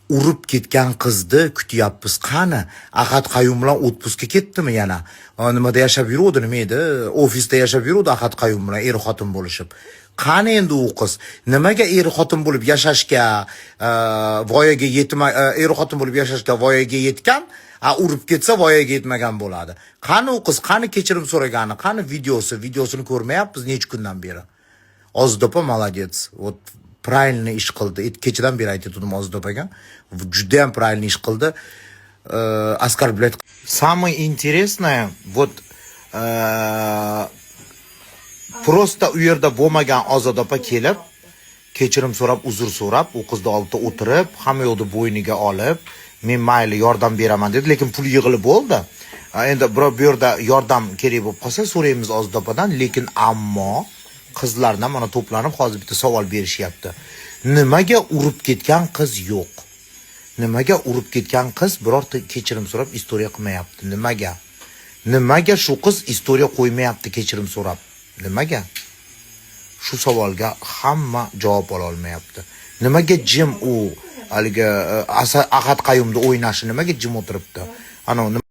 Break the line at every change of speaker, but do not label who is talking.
urib ketgan qizni kutyapmiz. Qani? Ahad Qayum bilan otpusga ketdimi yana? Nimada yashab yuruvdi, nima edi? Ofisda yashab yuruvdi Ahad Qayum bilan xotin bo'lishib. Qani endi u qiz? Nimaga xotin bo'lib yashashga, voyaga yetma, xotin bo'lib yashashga voyaga yetgan, urib ketsa voyaga yetmagan bo'ladi. Qani u qiz? Qani kechirim so'ragani? Qani videosini ko'rmayapmiz necha kundan beri. Ozdopa молодец. Вот правильно ish qildi. Kechadan beri aytdim Ozdopaga. Juda ham правильно ish qildi. Оскорблять. Самое интересное, вот просто u yerda bo'lmagan Ozod opa kelib, kechirim so'rab, uzr so'rab, u qizni oldida o'tirib, hamma yo'qni bo'yniga olib, men mayli yordam beraman dedi, lekin pul yig'ilib bo'ldi. Endi birov bu yerda yordam kerak bo'lib qolsa, so'raymiz Ozod opadan, lekin ammo qizlardan mana to'planib hozir bitta savol berishyapti. Nimaga urib ketgan qiz yo'q? Nimaga urib ketgan qiz birorta kechirim so'rab istoriya qilmayapti? Nimaga? Nimaga shu qiz istoriya qo'ymayapti kechirim so'rab? Nimaga? Shu savolga hamma javob ola olmayapti. Nimaga jim u haligi Ahad Qayumda o'ynashi nimaga jim o'tiribdi? Ana